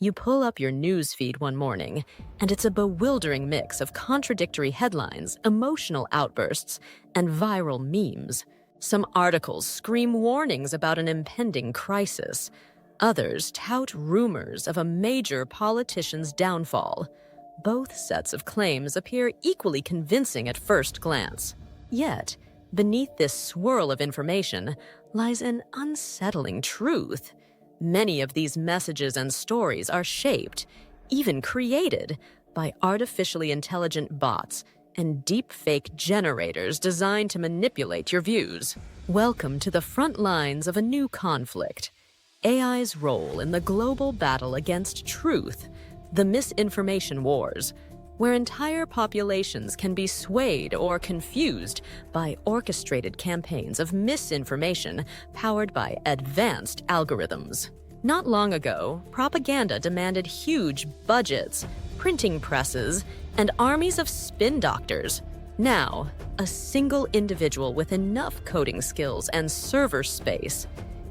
You pull up your news feed one morning, and it's a bewildering mix of contradictory headlines, emotional outbursts, and viral memes. Some articles scream warnings about an impending crisis. Others tout rumors of a major politician's downfall. Both sets of claims appear equally convincing at first glance. Yet, beneath this swirl of information lies an unsettling truth. Many of these messages and stories are shaped, even created, by artificially intelligent bots and deepfake generators designed to manipulate your views. Welcome to the front lines of a new conflict. AI's role in the global battle against truth, the Misinformation Wars, where entire populations can be swayed or confused by orchestrated campaigns of misinformation powered by advanced algorithms. Not long ago, propaganda demanded huge budgets, printing presses, and armies of spin doctors. Now, a single individual with enough coding skills and server space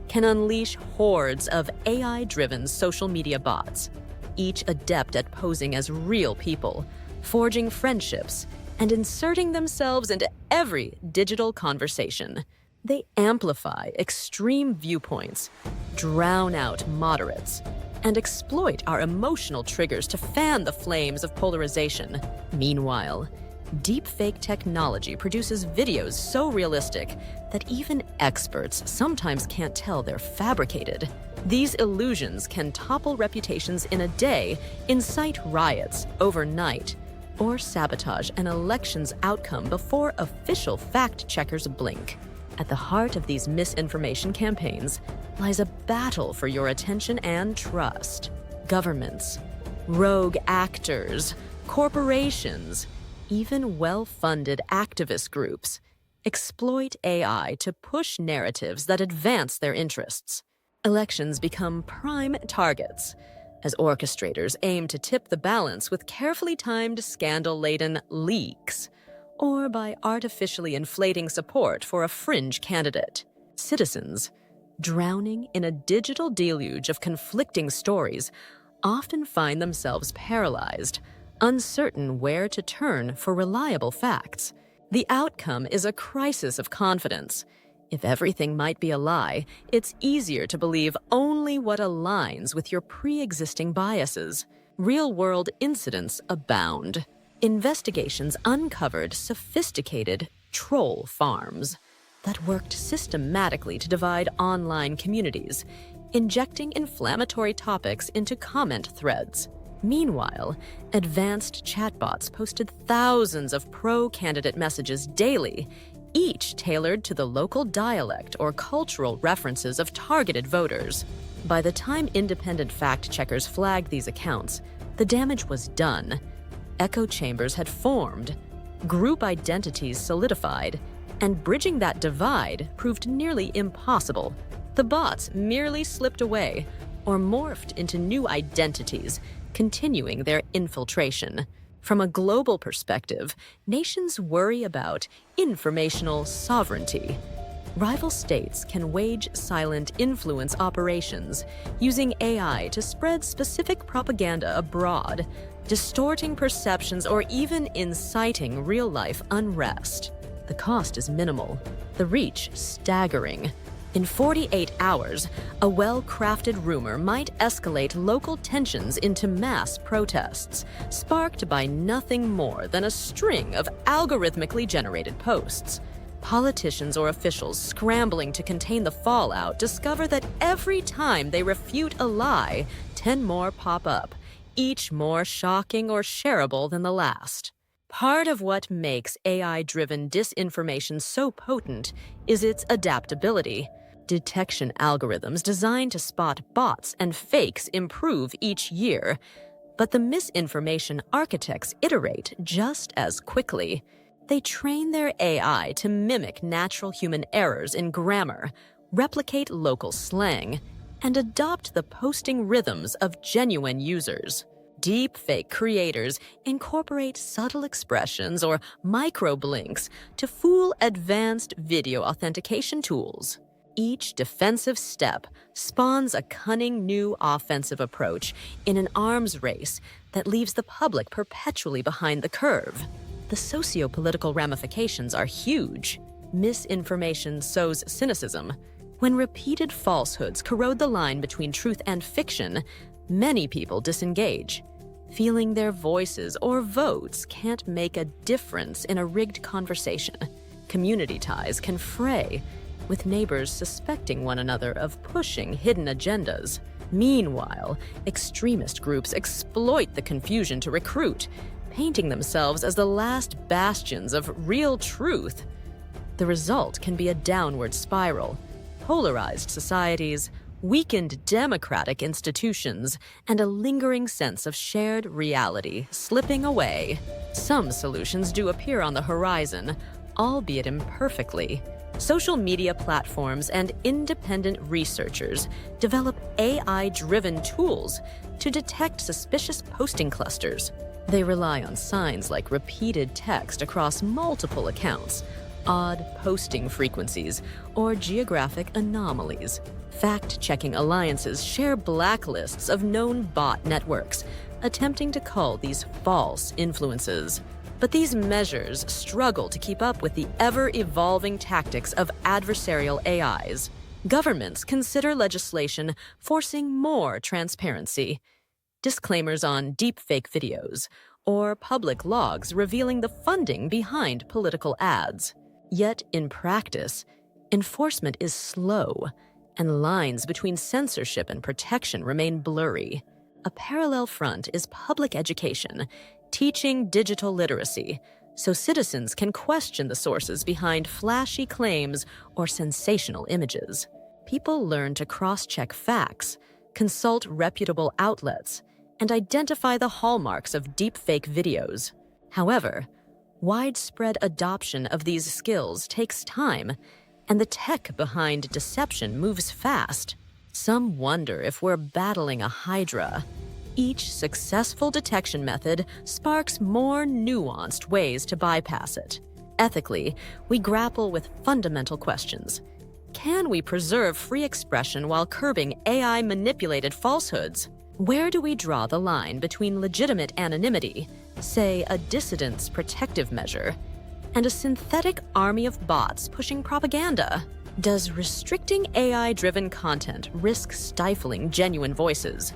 can unleash hordes of AI-driven social media bots, each adept at posing as real people, forging friendships, and inserting themselves into every digital conversation. They amplify extreme viewpoints, drown out moderates, and exploit our emotional triggers to fan the flames of polarization. Meanwhile, deepfake technology produces videos so realistic that even experts sometimes can't tell they're fabricated. These illusions can topple reputations in a day, incite riots overnight, or sabotage an election's outcome before official fact-checkers blink. At the heart of these misinformation campaigns lies a battle for your attention and trust. Governments, rogue actors, corporations, even well-funded activist groups exploit AI to push narratives that advance their interests. Elections become prime targets as orchestrators aim to tip the balance with carefully timed scandal-laden leaks, or by artificially inflating support for a fringe candidate. Citizens, drowning in a digital deluge of conflicting stories, often find themselves paralyzed, uncertain where to turn for reliable facts. The outcome is a crisis of confidence. If everything might be a lie, it's easier to believe only what aligns with your pre-existing biases. Real-world incidents abound. Investigations uncovered sophisticated troll farms that worked systematically to divide online communities, injecting inflammatory topics into comment threads. Meanwhile, advanced chatbots posted thousands of pro-candidate messages daily, each tailored to the local dialect or cultural references of targeted voters. By the time independent fact-checkers flagged these accounts, the damage was done. Echo chambers had formed, group identities solidified, and bridging that divide proved nearly impossible. The bots merely slipped away or morphed into new identities, continuing their infiltration. From a global perspective, nations worry about informational sovereignty. Rival states can wage silent influence operations, using AI to spread specific propaganda abroad, distorting perceptions or even inciting real-life unrest. The cost is minimal, the reach staggering. In 48 hours, a well-crafted rumor might escalate local tensions into mass protests, sparked by nothing more than a string of algorithmically generated posts. Politicians or officials scrambling to contain the fallout discover that every time they refute a lie, 10 more pop up, each more shocking or shareable than the last. Part of what makes AI-driven disinformation so potent is its adaptability. Detection algorithms designed to spot bots and fakes improve each year, but the misinformation architects iterate just as quickly. They train their AI to mimic natural human errors in grammar, replicate local slang, and adopt the posting rhythms of genuine users. Deepfake creators incorporate subtle expressions or microblinks to fool advanced video authentication tools. Each defensive step spawns a cunning new offensive approach in an arms race that leaves the public perpetually behind the curve. The socio-political ramifications are huge. Misinformation sows cynicism. When repeated falsehoods corrode the line between truth and fiction, many people disengage, feeling their voices or votes can't make a difference in a rigged conversation. Community ties can fray, with neighbors suspecting one another of pushing hidden agendas. Meanwhile, extremist groups exploit the confusion to recruit, painting themselves as the last bastions of real truth. The result can be a downward spiral: polarized societies, weakened democratic institutions, and a lingering sense of shared reality slipping away. Some solutions do appear on the horizon, albeit imperfectly. Social media platforms and independent researchers develop AI-driven tools to detect suspicious posting clusters. They rely on signs like repeated text across multiple accounts, odd posting frequencies, or geographic anomalies. Fact-checking alliances share blacklists of known bot networks, attempting to cull these false influences. But these measures struggle to keep up with the ever-evolving tactics of adversarial AIs. Governments consider legislation forcing more transparency, disclaimers on deepfake videos, or public logs revealing the funding behind political ads. Yet, in practice, enforcement is slow, and lines between censorship and protection remain blurry. A parallel front is public education, teaching digital literacy, so citizens can question the sources behind flashy claims or sensational images. People learn to cross-check facts, consult reputable outlets, and identify the hallmarks of deepfake videos. However, widespread adoption of these skills takes time, and the tech behind deception moves fast. Some wonder if we're battling a hydra. Each successful detection method sparks more nuanced ways to bypass it. Ethically, we grapple with fundamental questions. Can we preserve free expression while curbing AI-manipulated falsehoods? Where do we draw the line between legitimate anonymity, say a dissident's protective measure, and a synthetic army of bots pushing propaganda? Does restricting AI-driven content risk stifling genuine voices?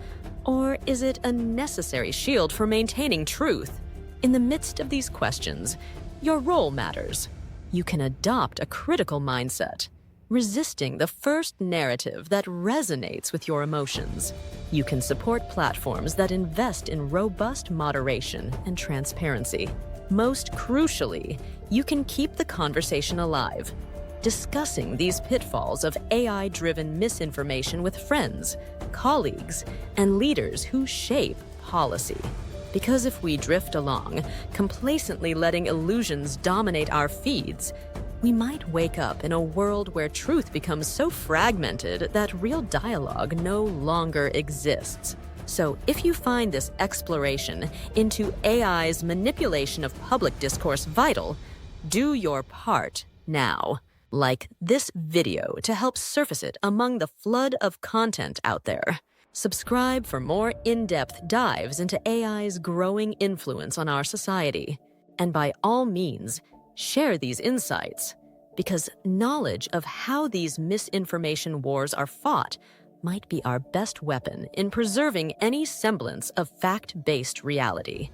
Or is it a necessary shield for maintaining truth? In the midst of these questions, your role matters. You can adopt a critical mindset, resisting the first narrative that resonates with your emotions. You can support platforms that invest in robust moderation and transparency. Most crucially, you can keep the conversation alive, discussing these pitfalls of AI-driven misinformation with friends, colleagues, and leaders who shape policy. Because if we drift along, complacently letting illusions dominate our feeds, we might wake up in a world where truth becomes so fragmented that real dialogue no longer exists. So if you find this exploration into AI's manipulation of public discourse vital, do your part now. Like this video to help surface it among the flood of content out there. Subscribe for more in-depth dives into AI's growing influence on our society. And by all means, share these insights, because knowledge of how these misinformation wars are fought might be our best weapon in preserving any semblance of fact-based reality.